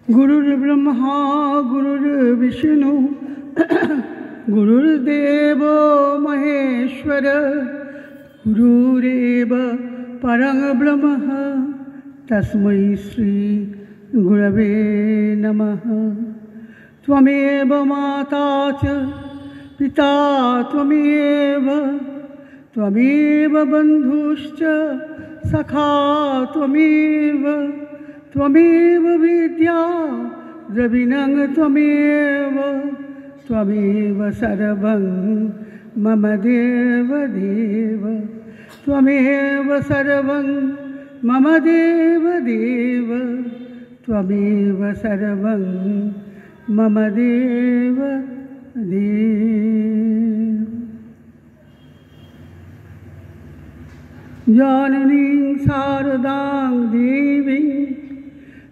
गुरुर्ब्रह्मा गुरुर्विष्णु गुरुर्देव महेश्वर गुरुरेव परं ब्रह्म तस्मै श्री गुरवे नमः। त्वमेव माता च पिता त्वमेव बन्धुश्च सखा त्वमेव विद्या द्रविणं त्वमेव सर्वं मम देव त्वमेव सर्वं मम देव त्वमेव सर्वं मम देव जाननीं शारदां देवीं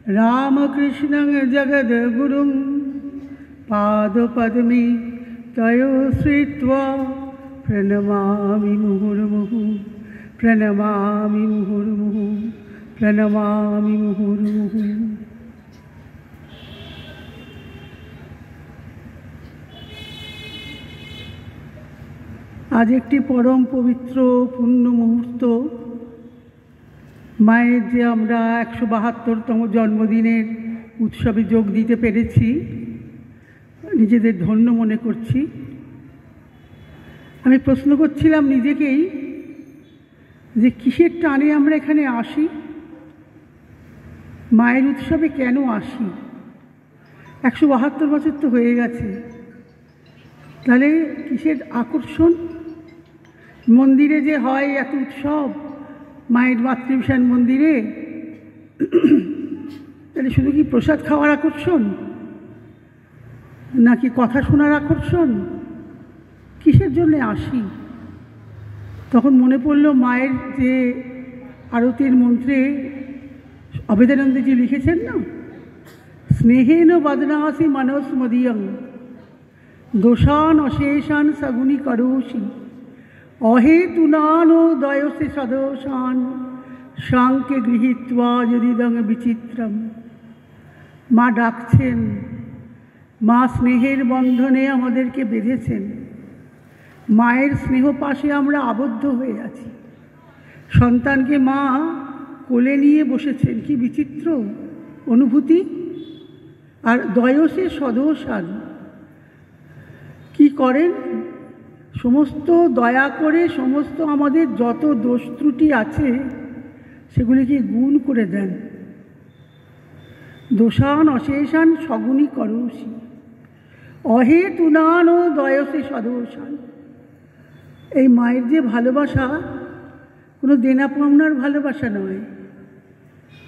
रामकृष्णं जगद्गुरुं पादपद्मे तयो श्रित्वा प्रणमामि मुहुर्मुहुः प्रणमामि मुहुर्मुहुः प्रणमामि मुहुर्मुहुः। आज एक परम पवित्र पुण्य मुहूर्त माয়ের যে আমরা 172তম জন্মদিনের উৎসবে যোগ দিতে পেরেছি, নিজেদের ধন্য মনে করছি। আমি প্রশ্ন করছিলাম নিজেকেই যে কিসের টানে আমরা এখানে আসি, মায়ের উৎসবে কেন আসি। 172 বছর তো হয়ে গেছে, তাহলে কিসের আকর্ষণ। মন্দিরে যে হয় এত উৎসব মায়ের মাতৃভূষণ মন্দিরে, তাহলে শুধু কি প্রসাদ খাওয়ার আকর্ষণ নাকি কথা শোনার আকর্ষণ, কিসের জন্য আসি। তখন মনে পড়ল মায়ের যে আরতির মন্ত্রে অভেদানন্দজি লিখেছেন না, স্নেহেন বদনাসি মানস মদিয়ং দোষান অশেষান সগুনি করোষি অহেতুনানো দয়সে সদোষান সাংকে গৃহীত্বা যদিদং বিচিত্রম। মা ডাকছেন, মা স্নেহের বন্ধনে আমাদেরকে বেঁধেছেন, মায়ের স্নেহ পাশে আমরা আবদ্ধ হয়ে আছি। সন্তানকে মা কোলে নিয়ে বসেছেন, কি বিচিত্র অনুভূতি। আর দয়সে সদোষান কি করেন, সমস্ত দয়া করে সমস্ত আমাদের যত দোষ ত্রুটি আছে সেগুলিকে গুণ করে দেন। দোষান অশেষান সগুণী করোষি অহেতুনান ও দয়সে সদোষান। এই মায়ের যে ভালোবাসা কোনো দেনা পাওনার ভালোবাসা নয়,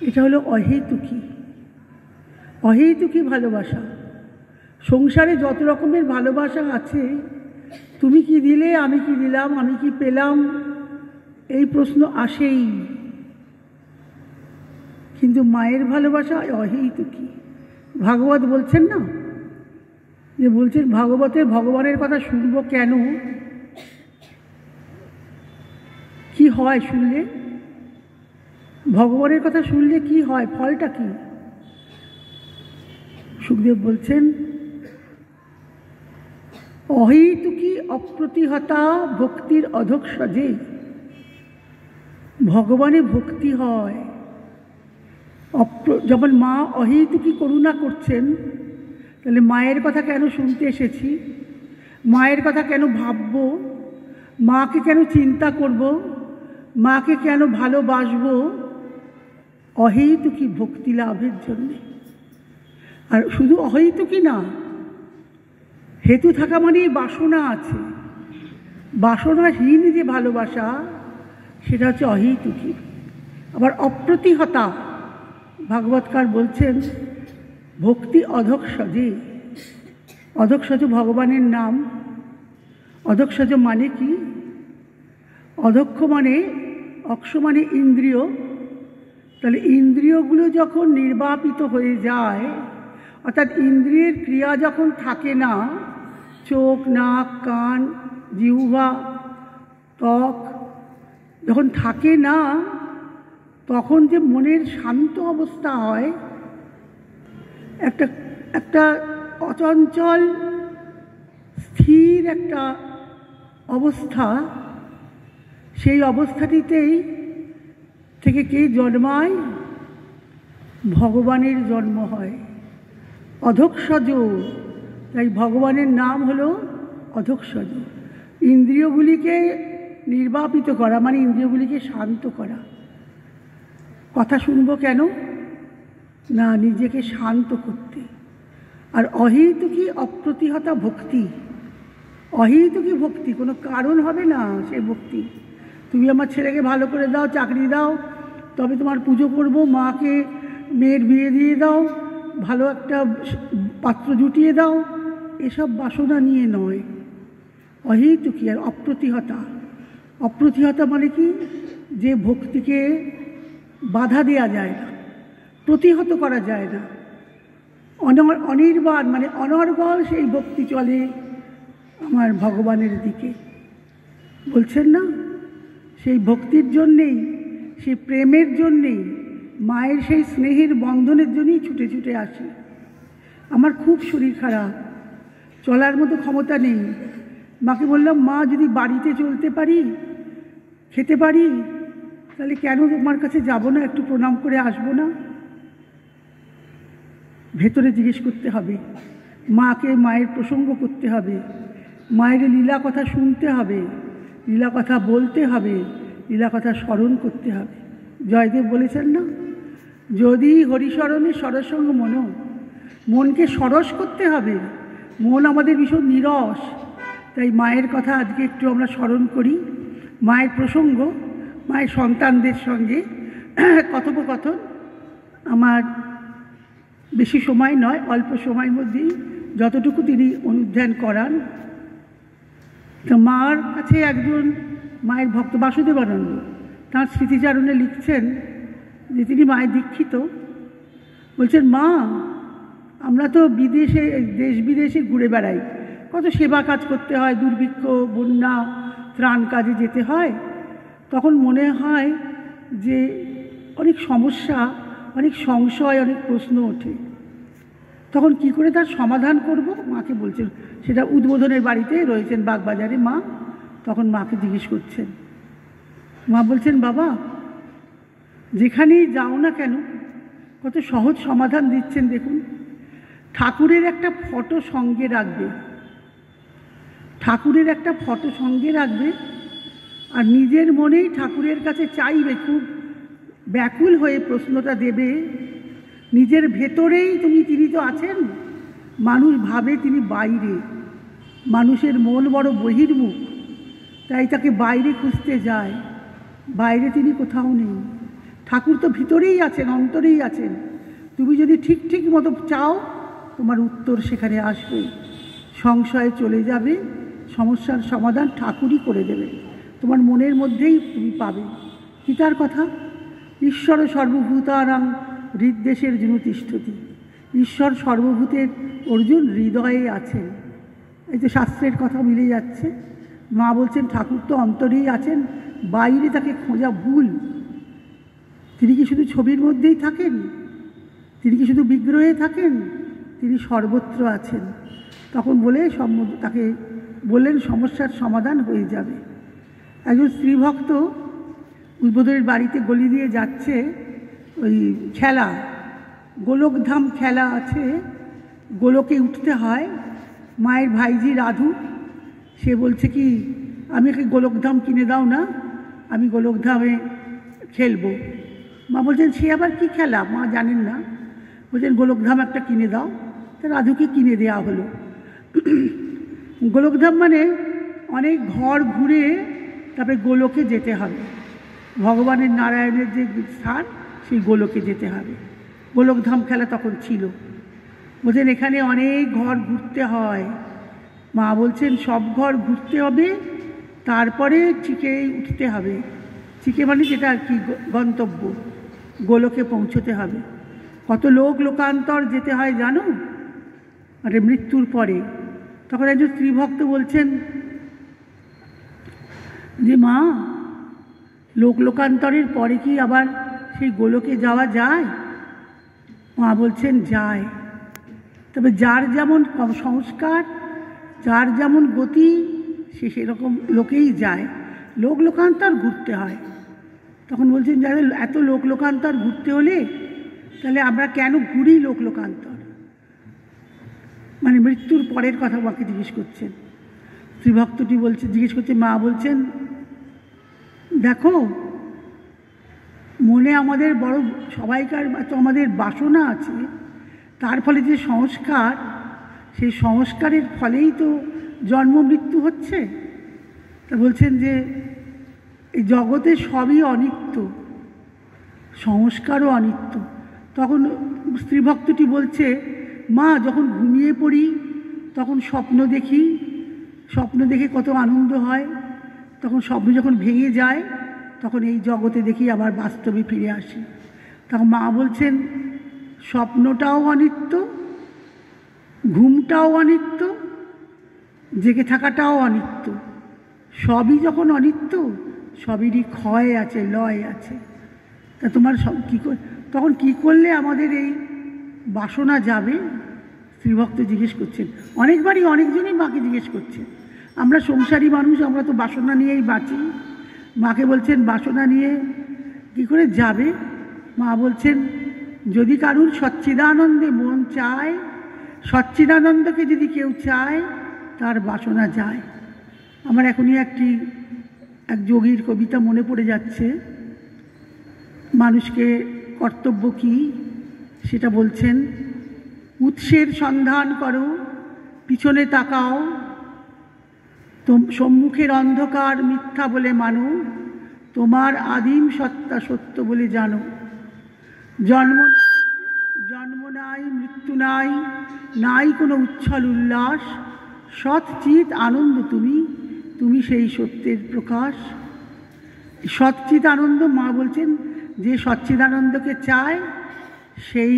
এটা হলো অহেতুকী ভালোবাসা। সংসারে যত রকমের ভালোবাসা আছে, তুমি কি দিলে, আমি কি দিলাম, আমি কি পেলাম, এই প্রশ্ন আসেই। কিন্তু মায়ের ভালোবাসা অহেতুকী। ভাগবত বলছেন না, যে বলছেন ভাগবতের ভগবানের কথা শুনবো কেন, কি হয় শুনলে, ভগবানের কথা শুনলে কি হয়, ফলটা কি। সুখদেব বলছেন অহেতুকী অপ্রতিহতা ভক্তির অধোক্ষজে। ভগবানে ভক্তি হয় যখন মা অহেতুকী করুণা করছেন, তাহলে মায়ের কথা কেন শুনতে এসেছি, মায়ের কথা কেন ভাবব, মাকে কেন চিন্তা করব, মাকে কেন ভালোবাসবো, অহেতুকী ভক্তি লাভের জন্যে। আর শুধু অহেতুকী না, হেতু থাকা মানেই বাসনা আছে। বাসনাহীন যে ভালোবাসা, সেটা হচ্ছে অহেতুকী। আবার অপ্রতিহতা, ভাগবতকার বলছেন ভক্তি অধোক্ষজে। অধোক্ষজ ভগবানের নাম। অধোক্ষজ মানে কি, অধক্ষ মানে, অক্ষ মানে ইন্দ্রিয়। তাহলে ইন্দ্রিয়গুলো যখন নির্বাপিত হয়ে যায়, অর্থাৎ ইন্দ্রিয়ের ক্রিয়া যখন থাকে না, চোখ নাক কান জিহ্বা ত্বক যখন থাকে না, তখন যে মনের শান্ত অবস্থা হয়, একটা একটা অচঞ্চল স্থির একটা অবস্থা, সেই অবস্থাটিতেই থেকে কে জন্মায়? ভগবানের জন্ম হয়। অধোক্ষজ, তাই ভগবানের নাম হলো অধোক্ষজ। ইন্দ্রিয়গুলিকে নির্বাপিত করা মানে ইন্দ্রিয়গুলিকে শান্ত করা। কথা শুনবো কেন না? নিজেকে শান্ত করতে। আর অহেতুকী অপ্রতিহতা ভক্তি, অহেতুকী ভক্তি, কোনো কারণ হবে না সেই ভক্তি। তুমি আমার ছেলেকে ভালো করে দাও, চাকরি দাও, তবে তোমার পুজো করব, মাকে মেয়ের বিয়ে দিয়ে দাও, ভালো একটা পাত্র জুটিয়ে দাও, এসব বাসনা নিয়ে নয়। অহেতুকী আর অপ্রতিহতা। অপ্রতিহতা মানে কি? যে ভক্তিকে বাধা দেওয়া যায় না, প্রতিহত করা যায় না, অনির্বাণ মানে অনর্গল সেই ভক্তি চলে আমার ভগবানের দিকে। বলছেন না, সেই ভক্তির জন্যেই, সেই প্রেমের জন্যেই, মায়ের সেই স্নেহের বন্ধনের জন্যই ছুটে ছুটে আসি। আমার খুব শরীর খারাপ, চলার মতো ক্ষমতা নেই। মাকে বললাম, মা যদি বাড়িতে চলতে পারি, খেতে পারি, তাহলে কেন তোমার কাছে যাব না, একটু প্রণাম করে আসবো না? ভেতরে জিজ্ঞেস করতে হবে, মাকে মায়ের প্রসঙ্গ করতে হবে, মায়ের লীলা কথা শুনতে হবে, লীলা কথা বলতে হবে, লীলা কথা স্মরণ করতে হবে। জয়দেব বলেছেন না, যদি হরিস্মরণে সরসঙ্গ মন, মনকে সরস করতে হবে। মন আমাদের ভীষণ নীরস, তাই মায়ের কথা আজকে একটু আমরা স্মরণ করি। মায়ের প্রসঙ্গ, মায়ের সন্তানদের সঙ্গে কথোপকথন। আমার বেশি সময় নয়, অল্প সময়ের মধ্যেই যতটুকু তিনি অনুধ্যান করান। তো মার কাছে একজন মায়ের ভক্ত বাসুদেবানন্দ তাঁর স্মৃতিচারণে লিখছেন যে তিনি মায়ের দীক্ষিত। বলছেন, মা আমরা তো বিদেশে, দেশ বিদেশে ঘুরে বেড়াই, কত সেবা কাজ করতে হয়, দুর্ভিক্ষ, বন্যা, ত্রাণ কাজে যেতে হয়। তখন মনে হয় যে অনেক সমস্যা, অনেক সংশয়, অনেক প্রশ্ন ওঠে। তখন কি করে তার সমাধান করব? মাকে বলছেন, সেটা উদ্বোধনের বাড়িতে রয়েছেন বাগবাজারে মা। তখন মাকে জিজ্ঞেস করছেন, মা বলছেন, বাবা যেখানেই যাও না কেন কত সহজ সমাধান দিচ্ছেন দেখুন। ঠাকুরের একটা ফটো সঙ্গে রাখবে, ঠাকুরের একটা ফটো সঙ্গে রাখবে, আর নিজের মনেই ঠাকুরের কাছে চাইবে, খুব ব্যাকুল হয়ে প্রশ্নটা দেবে, নিজের ভেতরেই তিনি তো আছেন। মানুষ ভাবে তিনি বাইরে, মানুষের মন বড় বহির্মুখ, তাই তাকে বাইরে খুঁজতে যায়, বাইরে তিনি কোথাও নেই। ঠাকুর তো ভিতরেই আছেন, অন্তরেই আছেন। তুমি যদি ঠিক ঠিক মতো চাও, তোমার উত্তর সেখানে আসবে, সংশয়ে চলে যাবে, সমস্যার সমাধান ঠাকুরই করে দেবে, তোমার মনের মধ্যেই তুমি পাবে। কি তার কথা? ঈশ্বর সর্বভূতানাং হৃদ্দেশের জন্য তিষ্ঠতি। ঈশ্বর সর্বভূতের অর্জুন হৃদয়ে আছেন। এই যে শাস্ত্রের কথা মিলে যাচ্ছে। মা বলছেন, ঠাকুর তো অন্তরেই আছেন, বাইরে তাকে খোঁজা ভুল। তিনি কি শুধু ছবির মধ্যেই থাকেন? তিনি কি শুধু বিগ্রহে থাকেন? তিনি সর্বত্র আছেন। তখন বলে তাকে বললেন, সমস্যার সমাধান হয়ে যাবে। একজন স্ত্রীভক্ত উদ্বোধনের বাড়িতে গলি দিয়ে যাচ্ছে, ওই খেলা, গোলকধাম খেলা আছে, গোলকে উঠতে হয়। মায়ের ভাইজি রাধু, সে বলছে কি, আমি কি গোলকধাম কিনে দাও না, আমি গোলকধামে খেলবো। মা বলছেন, সে আবার কি খেলা? মা জানেন না। বলছেন, গোলকধাম একটা কিনে দাও। তা রাধুকে কিনে দেওয়া হলো। গোলকধাম মানে অনেক ঘর ঘুরে তারপরে গোলকে যেতে হবে, ভগবানের নারায়ণের যে স্থান, সেই গোলকে যেতে হবে। গোলকধাম খেলা তখন ছিল। বলছেন, এখানে অনেক ঘর ঘুরতে হয়। মা বলছেন, সব ঘর ঘুরতে হবে, তারপরে চিকে উঠতে হবে। চিকে মানে যেটা আর কি গন্তব্য, গোলকে পৌঁছতে হবে। কত লোকান্তর যেতে হয় জানো, মানে মৃত্যুর পরে। তখন একজন স্ত্রীভক্ত বলছেন যে, মা লোকান্তরের পরে কি আবার সেই গোলকে যাওয়া যায়? মা বলছেন, যায়। তবে যার যেমন সংস্কার, যার যেমন গতি, সে সেরকম লোকেই যায়। লোকান্তর ঘুরতে হয়। তখন বলছেন যাদের এত লোকান্তর ঘুরতে হলে তাহলে আমরা কেন ঘুরি লোকান্তর? মানে মৃত্যুর পরের কথা মাকে জিজ্ঞেস করছেন। শ্রীভক্তটি বলছে, জিজ্ঞেস করছে, মা বলছেন দেখো মনে আমাদের বড় সবাইকার তো আমাদের বাসনা আছে, তার ফলে যে সংস্কার, সেই সংস্কারের ফলেই তো জন্ম মৃত্যু হচ্ছে। তা বলছেন যে এই জগতে সবই অনিত্য, সংস্কারও অনিত্য। তখন স্ত্রীভক্তটি বলছে, মা যখন ঘুমিয়ে পড়ি তখন স্বপ্ন দেখি, স্বপ্ন দেখে কত আনন্দ হয়, তখন স্বপ্ন যখন ভেঙে যায় তখন এই জগতে দেখি আবার বাস্তবে ফিরে আসি। তখন মা বলছেন স্বপ্নটাও অনিত্য, ঘুমটাও অনিত্য, জেগে থাকাটাও অনিত্য। সবই যখন অনিত্য, সবেরই ক্ষয় আছে, লয় আছে। তা তোমার সব কী তখন কী করলে আমাদের এই বাসনা যাবে? শ্রীভক্ত জিজ্ঞেস করছেন। অনেকবারই অনেকজনই মাকে জিজ্ঞেস করছেন। আমরা সংসারী মানুষ, আমরা তো বাসনা নিয়েই বাঁচি। মাকে বলছেন বাসনা নিয়ে কী করে যাবে? মা বলছেন যদি কারুর সচ্চিদানন্দে মন চায়, সচ্চিদানন্দকে যদি কেউ চায়, তার বাসনা যায়। আমার এখনই এক যোগীর কবিতা মনে পড়ে যাচ্ছে। মানুষকে কর্তব্য কী সেটা বলছেন। উৎসের সন্ধান করো, পিছনে তাকাও, সম্মুখের অন্ধকার মিথ্যা বলে মানো, তোমার আদিম সত্তা সত্য বলে জানো। জন্ম নাই, মৃত্যু নাই, নাই কোনো উচ্ছল উল্লাস, সৎচিৎ আনন্দ তুমি সেই সত্যের প্রকাশ। সচ্চিৎ আনন্দ, মা বলছেন যে সচ্চিদানন্দকে চায় সেই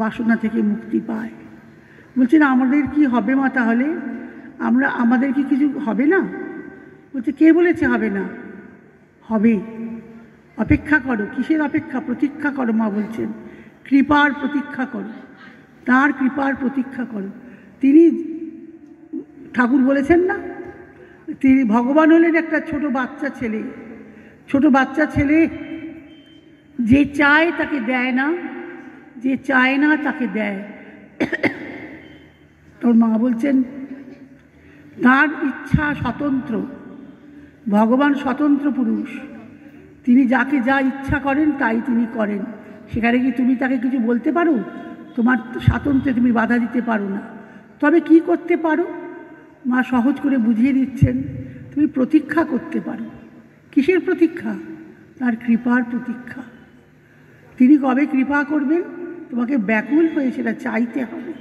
বাসনা থেকে মুক্তি পায়। বলছেন আমাদের কি হবে মা তাহলে? আমাদের কি কিছু হবে না? বলছে কে বলেছে হবে না? হবে। অপেক্ষা করো। কিসের অপেক্ষা? প্রতীক্ষা করো। মা বলছেন কৃপার প্রতীক্ষা করো, তাঁর কৃপার প্রতীক্ষা করো। তিনি ঠাকুর বলেছেন না, তিনি ভগবান হলেন একটা ছোট বাচ্চা ছেলে, যে চায় তাকে দেয় না, যে চায় না তাকে দেয়। তোর মা বলছেন তার ইচ্ছা স্বতন্ত্র, ভগবান স্বতন্ত্র পুরুষ, তিনি যাকে যা ইচ্ছা করেন তাই তিনি করেন। সেখানে কি তুমি তাকে কিছু বলতে পারো? তোমার স্বাতন্ত্র্যে তুমি বাধা দিতে পারো না। তবে কি করতে পারো? মা সহজ করে বুঝিয়ে দিচ্ছেন, তুমি প্রতীক্ষা করতে পারো। কিসের প্রতীক্ষা? তার কৃপার প্রতীক্ষা। তিনি কবে কৃপা করবেন তোমাকে ব্যাকুল হয়ে সেটা চাইতে হবে।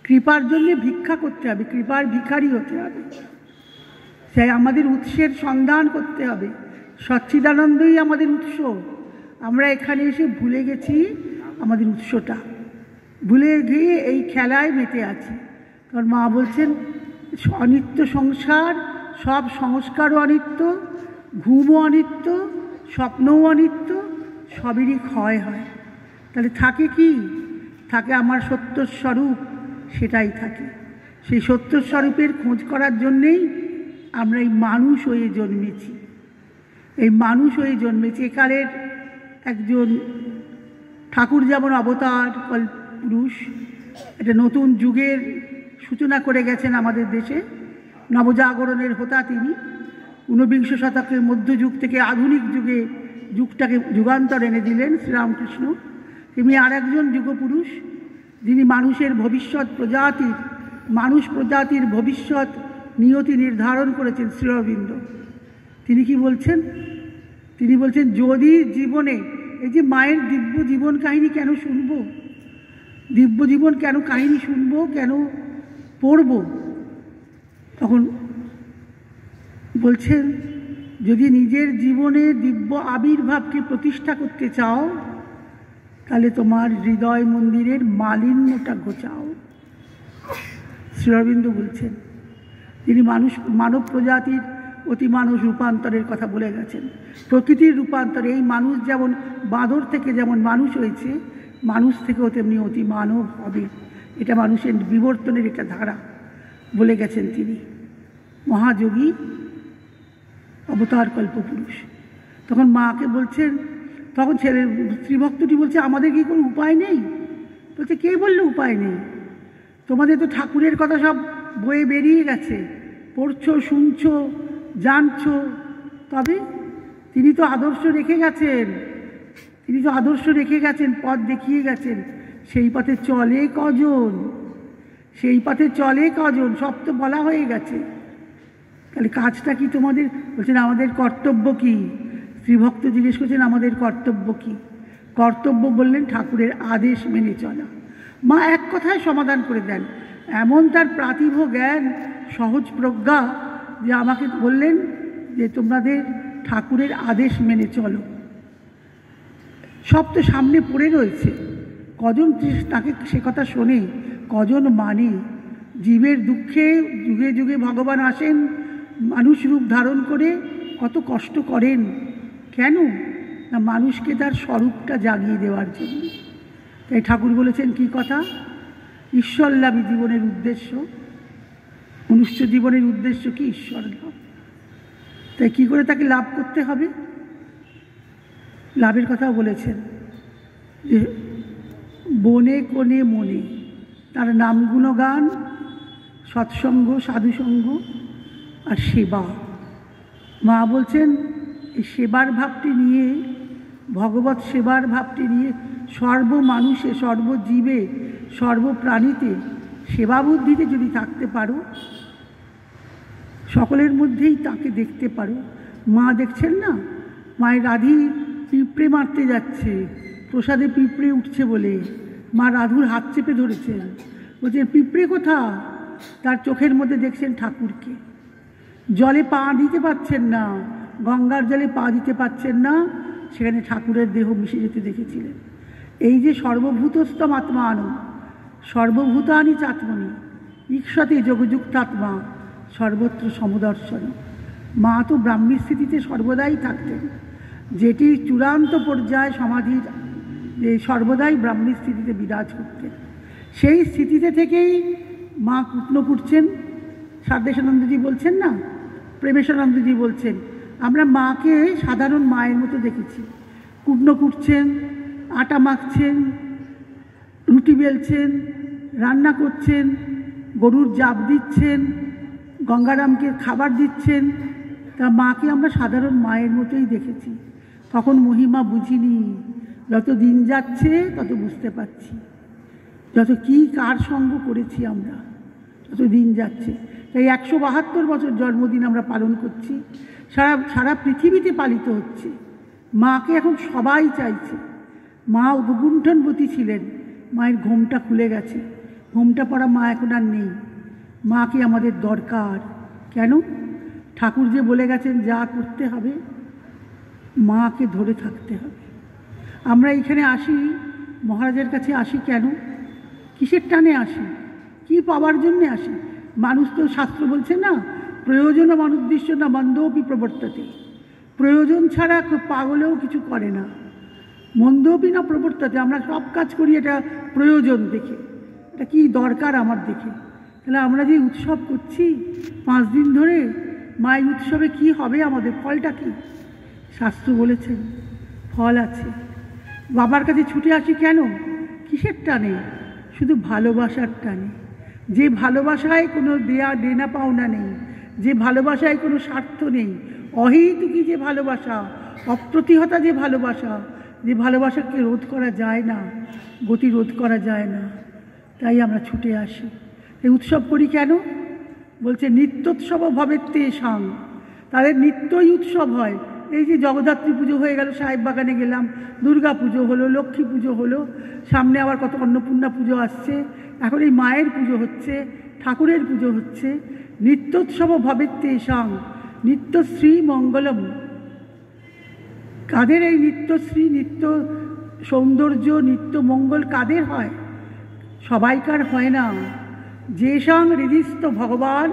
কৃপার জন্য ভিক্ষা করতে হবে, কৃপার ভিখারি হতে হবে। তাই আমাদের উৎসের সন্ধান করতে হবে। সচ্চিদানন্দই আমাদের উৎস। আমরা এখানে এসে ভুলে গেছি আমাদের উৎসটা, ভুলে গিয়ে এই খেলায় মেতে আছি। কারণ মা বলছেন অনিত্য সংসার, সব সংস্কারও অনিত্য, ঘুমও অনিত্য, স্বপ্নও অনিত্য, সবেরই ক্ষয় হয়। তাহলে থাকে কি? থাকে আমার সত্যস্বরূপ, সেটাই থাকে। সেই সত্যস্বরূপের খোঁজ করার জন্যেই আমরা এই মানুষ হয়ে জন্মেছি। একালের একজন ঠাকুর যেমন অবতার পুরুষ, একটা নতুন যুগের সূচনা করে গেছেন আমাদের দেশে, নবজাগরণের হোতা তিনি। ঊনবিংশ শতকের মধ্যযুগ থেকে আধুনিক যুগটাকে যুগান্তর এনে দিলেন শ্রীরামকৃষ্ণ। তিনি আর একজন যুগপুরুষ, যিনি মানুষ প্রজাতির ভবিষ্যৎ নিয়তি নির্ধারণ করেছেন শ্রী অরবিন্দ। তিনি কি বলছেন? তিনি বলছেন যদি জীবনে এই যে মায়ের দিব্য জীবন কাহিনী কেন শুনব, দিব্য জীবন কেন কাহিনী শুনব, কেন পড়ব? তখন বলছেন যদি নিজের জীবনে দিব্য আবির্ভাবকে প্রতিষ্ঠা করতে চাও, তাহলে তোমার হৃদয় মন্দিরের মালিন্যটা ঘোচাও। শ্রী অরবিন্দ বলছেন, তিনি মানব প্রজাতির অতি মানুষ রূপান্তরের কথা বলে গেছেন। প্রকৃতির রূপান্তরে এই মানুষ যেমন বাঁদর থেকে যেমন মানুষ হয়েছে, মানুষ থেকেও তেমনি অতি মানব হবে। এটা মানুষের বিবর্তনের একটা ধারা বলে গেছেন তিনি, মহাযোগী অবতার কল্পপুরুষ। তখন মাকে বলছেন, তখন ছেলে শ্রীভক্তটি বলছে, আমাদের কি কোনো উপায় নেই? বলছে, কে বললো উপায় নেই? তোমাদের তো ঠাকুরের কথা সব বয়ে বেরিয়ে গেছে, পড়ছো, শুনছো, জানছো, তবে তিনি তো আদর্শ রেখে গেছেন, তিনি তো আদর্শ রেখে গেছেন, পথ দেখিয়ে গেছেন, সেই পথে চলে কজন? সেই পথে চলে কজন? সব তো বলা হয়ে গেছে, তাহলে কাজটা কি তোমাদের? বলছেন, আমাদের কর্তব্য কি? শ্রীভক্ত জিজ্ঞেস করছেন, আমাদের কর্তব্য কি? কর্তব্য বললেন ঠাকুরের আদেশ মেনে চলা। মা এক কথায় সমাধান করে দেন, এমন তার প্রাতিভ জ্ঞান, সহজ প্রজ্ঞা, যে আমাকে বললেন যে তোমাদের ঠাকুরের আদেশ মেনে চলো। সব তো সামনে পড়ে রয়েছে, কজন তাকে সে কথা শোনে, কজন মানে? জীবের দুঃখে যুগে যুগে ভগবান আসেন মানুষ রূপ ধারণ করে, কত কষ্ট করেন, কেন না? মানুষকে তার স্বরূপটা জাগিয়ে দেওয়ার জন্য। তাই ঠাকুর বলেছেন কি কথা? ঈশ্বরলাভই জীবনের উদ্দেশ্য, মনুষ্য জীবনের উদ্দেশ্য কি? ঈশ্বর লাভ। তাই কি করে তাকে লাভ করতে হবে? লাভের কথাও বলেছেন যে বনে কোণে মনে তার নাম গুণগান, সৎসঙ্গ, সাধুসঙ্গ আর সেবা। মা বলছেন এই সেবার ভাবটি নিয়ে, ভগবত সেবার ভাবটি নিয়ে সর্বমানুষে, সর্বজীবে, সর্বপ্রাণীতে সেবা বুদ্ধিতে যদি থাকতে পারো, সকলের মধ্যেই তাকে দেখতে পারো। মা দেখছেন না, মায়ের রাধি পিঁপড়ে মারতে যাচ্ছে, প্রসাদে পিঁপড়ে উঠছে বলে মা রাধুর হাত চেপে ধরেছেন, বলছেন পিঁপড়ে কোথা? তার চোখের মধ্যে দেখছেন ঠাকুরকে। জলে পা দিতে পারছেন না, গঙ্গার জলে পা দিতে পারছেন না, সেখানে ঠাকুরের দেহ মিশে যেতে দেখেছিলেন। এই যে সর্বভূতস্তম আত্মানম সর্বভূতানি চাত্মনি ঈক্ষতে যোগযুক্তাত্মা সর্বত্র সমদর্শন। মা তো ব্রাহ্মী স্থিতিতে সর্বদাই থাকতেন, যেটি চূড়ান্ত পর্যায়ে সমাধির, যে সর্বদাই ব্রাহ্মী স্থিতিতে বিরাজ করতেন। সেই স্থিতিতে থেকেই মা কুটনো কুটছেন। সারদেশানন্দজি বলছেন না, প্রেমেশানন্দজি বলছেন, আমরা মাকে সাধারণ মায়ের মতো দেখেছি। কুটনো কুটছেন, আটা মাখছেন, রুটি বেলছেন, রান্না করছেন, গরুর জাপ দিচ্ছেন, গঙ্গারামকে খাবার দিচ্ছেন। তা মাকে আমরা সাধারণ মায়ের মতোই দেখেছি। তখন মহিমা বুঝিনি, যত দিন যাচ্ছে তত বুঝতে পারছি, যত কি কার সঙ্গ করেছি আমরা, যত দিন যাচ্ছে। তাই 172 বছর জন্মদিন আমরা পালন করছি, সারা পৃথিবীতে পালিত হচ্ছে। মাকে এখন সবাই চাইছে। মা উপগুণ্ঠনবতী ছিলেন, মায়ের ঘোমটা খুলে গেছে, ঘোমটা পড়া মা এখন আর নেই। মাকে আমাদের দরকার। কেন? ঠাকুর যে বলে গেছেন যা করতে হবে, মাকে ধরে থাকতে হবে। আমরা এখানে আসি, মহারাজের কাছে আসি কেন? কিসের টানে আসি? কি পাওয়ার জন্যে আসি? মানুষ তো শাস্ত্র বলছে না, প্রয়োজন অনুদ্দিশ্য না মন্দোপি প্রবর্ততে। প্রয়োজন ছাড়া পাগলেও কিছু করে না। মন্দোপি না প্রবর্ততে, আমরা সব কাজ করি এটা প্রয়োজন দেখে, এটা কি দরকার আমার দেখে। তাহলে আমরা যে উৎসব করছি 5 দিন ধরে, মায়ের উৎসবে কি হবে আমাদের? ফলটা কি? শাস্ত্র বলেছেন ফল আছে। বাবার কাছে ছুটে আসি কেন? কিসের টানে? শুধু ভালোবাসার টানে। যে ভালোবাসায় কোনো দেনা পাওনা নেই, যে ভালোবাসায় কোনো স্বার্থ নেই, অহেতুকী যে ভালোবাসা, অপ্রতিহতা যে ভালোবাসা, যে ভালোবাসাকে রোধ করা যায় না, গতি রোধ করা যায় না, তাই আমরা ছুটে আসি। এই উৎসব করি কেন? বলছে নিত্যোৎসব ভবেত্তে সাং, তাদের নিত্যই উৎসব হয়। এই যে জগদ্ধাত্রী পুজো হয়ে গেল, সাহেব বাগানে গেলাম, দুর্গা পুজো হলো, লক্ষ্মী পুজো হলো, সামনে আবার কত অন্নপূর্ণা পুজো আসছে, এখন এই মায়ের পুজো হচ্ছে, ঠাকুরের পুজো হচ্ছে। নিত্যোৎসব ভবেত্তে সাং, নিত্যশ্রী মঙ্গলম। কাদের এই নিত্যশ্রী, নিত্য সৌন্দর্য, নিত্য মঙ্গল কাদের হয়? সবাইকার হয় না। যে সং হৃদিস্থ ভগবান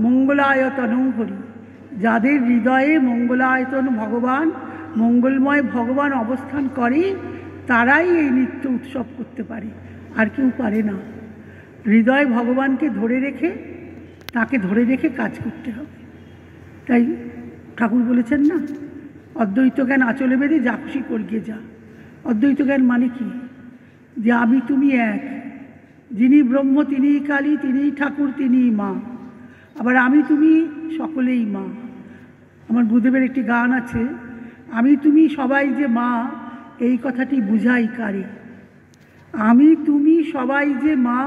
মঙ্গলায়তনং হরি, যাদের হৃদয়ে মঙ্গলায়তন ভগবান, মঙ্গলময় ভগবান অবস্থান করে, তারাই এই নিত্য উৎসব করতে পারে, আর কেউ পারে না। হৃদয় ভগবানকে ধরে রেখে, তাকে ধরে রেখে কাজ করতে হবে। তাই ঠাকুর বলেছেন না, অদ্বৈত জ্ঞান আঁচলে বেঁধে যা খুশি করিয়ে যা। অদ্বৈত জ্ঞান মানে কি? যে আমি তুমি এক, যিনি ব্রহ্ম তিনিই কালী, তিনিই ঠাকুর, তিনিই মা। আবার আমি তুমি সকলেই মা। আমার গুরুদেবের একটি গান আছে, আমি তুমি সবাই যে মা, এই কথাটি বুঝাই কারে। আমি তুমি সবাই যে মা,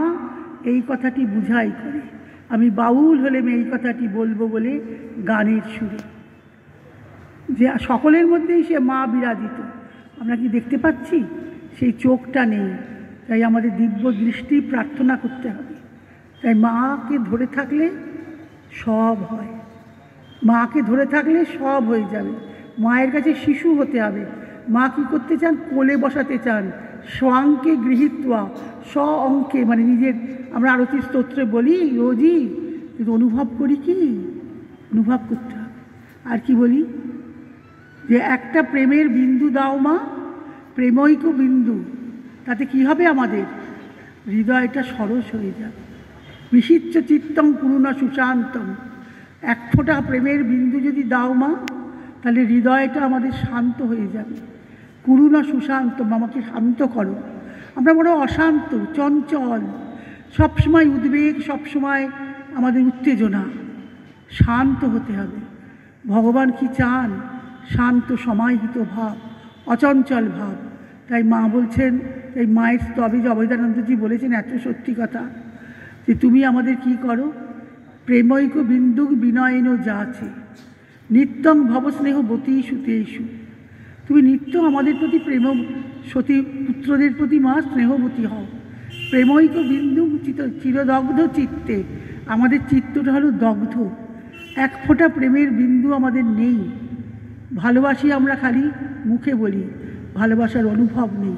এই কথাটি বুঝাই করে। আমি বাউল হলেম এই কথাটি বলবো বলে গানের সুরে। যে সকলের মধ্যেই সে মা বিরাজিত, আমরা কি দেখতে পাচ্ছি? সেই চোখটা নেই। তাই আমাদের দিব্য দৃষ্টি প্রার্থনা করতে হবে। তাই মাকে ধরে থাকলে সব হয়, মাকে ধরে থাকলে সব হয়ে যাবে। মায়ের কাছে শিশু হতে হবে। মা কী করতে চান? কোলে বসাতে চান। স্বাঙ্কে গৃহীত্বা, স্ব অঙ্কে, মানে নিজের, আমরা আরতি স্তোত্রে বলি রোজই, কিন্তু অনুভব করি কি? অনুভব করতে হবে। আর কি বলি? যে একটা প্রেমের বিন্দু দাও মা, প্রেমৈক বিন্দু, তাতে কি হবে? আমাদের হৃদয়টা সরস হয়ে যাবে। বিচিত্র চিত্তং করুণা সুশান্তম, এক ফোঁটা প্রেমের বিন্দু যদি দাও মা, তাহলে হৃদয়টা আমাদের শান্ত হয়ে যাবে। করুণা সুশান্তম, আমাকে শান্ত করো। আমরা বড় অশান্ত, চঞ্চল, সবসময় উদ্বেগ, সবসময় আমাদের উত্তেজনা। শান্ত হতে হবে। ভগবান কি চান? শান্ত সমাহিত ভাব, অচঞ্চল ভাব। তাই মা বলছেন, এই মায়ের স্তবে যে অভয়দানন্দজি বলেছেন এত সত্যি কথা, যে তুমি আমাদের কি করো? প্রেমৈক বিন্দু বিনয়ন যাচে, নিত্যং ভবস্নেহ বতী সুতেষু। তুমি নিত্য আমাদের প্রতি প্রেম, সতী পুত্রদের প্রতি মা স্নেহবতী হও। প্রেমৈক বিন্দু চিরদগ্ধ চিত্তে, আমাদের চিত্তটা হলো দগ্ধ। এক ফোঁটা প্রেমের বিন্দু আমাদের নেই। ভালোবাসি আমরা খালি মুখে বলি, ভালোবাসার অনুভব নেই,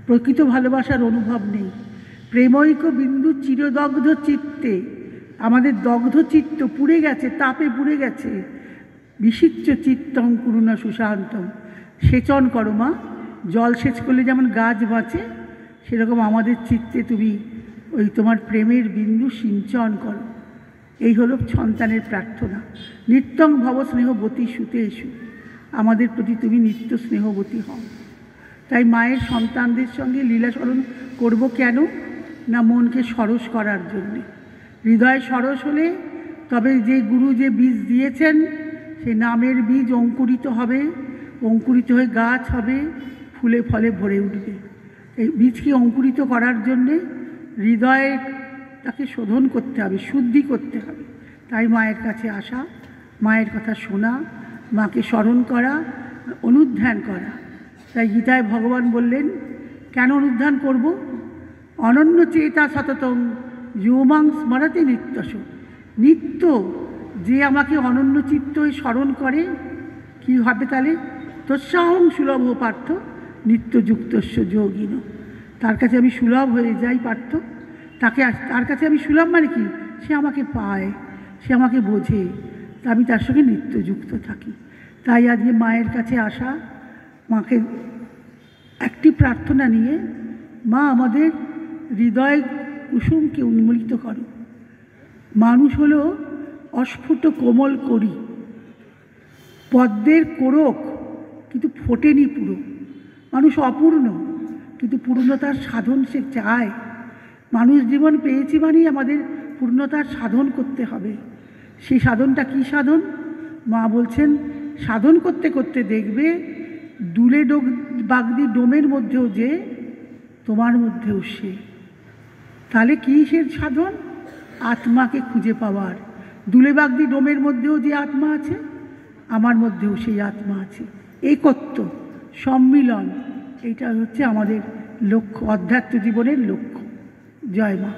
প্রকৃত ভালোবাসার অনুভব নেই। প্রেমৈক বিন্দু চিরদগ্ধ চিত্তে, আমাদের দগ্ধ চিত্ত পুড়ে গেছে, তাপে পুড়ে গেছে। বিচিত্র চিত্তং করুণা সুশান্তম, সেচন করো মা। জল সেচ করলে যেমন গাছ বাঁচে, সেরকম আমাদের চিত্তে তুমি ওই তোমার প্রেমের বিন্দু সিঞ্চন করো। এই হলো সন্তানের প্রার্থনা। নিত্যং ভব স্নেহবতী সুতেষু, আমাদের প্রতি তুমি নিত্য স্নেহবতী হও। তাই মায়ের সন্তানদের সঙ্গে লীলা স্মরণ করব কেন? না মনকে সরস করার জন্যে। হৃদয় সরস হলে তবে যে গুরু যে বীজ দিয়েছেন, সে নামের বীজ অঙ্কুরিত হবে, অঙ্কুরিত হয়ে গাছ হবে, ফুলে ফলে ভরে উঠবে। এই বীজকে অঙ্কুরিত করার জন্যে হৃদয়ে তাকে শোধন করতে হবে, শুদ্ধি করতে হবে। তাই মায়ের কাছে আসা, মায়ের কথা শোনা, মাকে স্মরণ করা, অনুধ্যান করা। তাই গীতায় ভগবান বললেন, কেন অনুধ্যান করব? অনন্য চেতা সততং যোমাং স্মরতে নিত্যস। নিত্য যে আমাকে অনন্য চিত্ত স্মরণ করে, কি হবে তাহলে? তস্যাহং সুলভ পার্থ নিত্যযুক্তস্য যোগিন। তার কাছে আমি সুলভ হয়ে যাই পার্থ। তার কাছে আমি সুলভ মানে কি? সে আমাকে পায়, সে আমাকে বোঝে, তা আমি তার সঙ্গে নিত্যযুক্ত থাকি। তাই আজকে মায়ের কাছে আসা, মাকে একটি প্রার্থনা নিয়ে, মা আমাদের হৃদয় কুসুমকে উন্মোলিত করো। মানুষ হলো অস্ফুট কোমল করি, পদ্মের কোরক, কিন্তু ফোটেনি পুরো। মানুষ অপূর্ণ, কিন্তু পূর্ণতার সাধন সে চায়। মানুষ জীবন পেয়েছি মানেই আমাদের পূর্ণতার সাধন করতে হবে। সেই সাধনটা কি সাধন? মা বলছেন, সাধন করতে করতে দেখবে দুলে বাগদি ডোমের মধ্যেও যে তোমার মধ্যেও সে। তাহলে কি সে সাধন? আত্মাকে খুঁজে পাওয়ার। দুলে বাগদি ডোমের মধ্যেও যে আত্মা আছে, আমার মধ্যেও সেই আত্মা আছে। একত্ব, সম্মিলন, এইটা হচ্ছে আমাদের লক্ষ্য, অধ্যাত্ম জীবনের লক্ষ্য। জয় মা।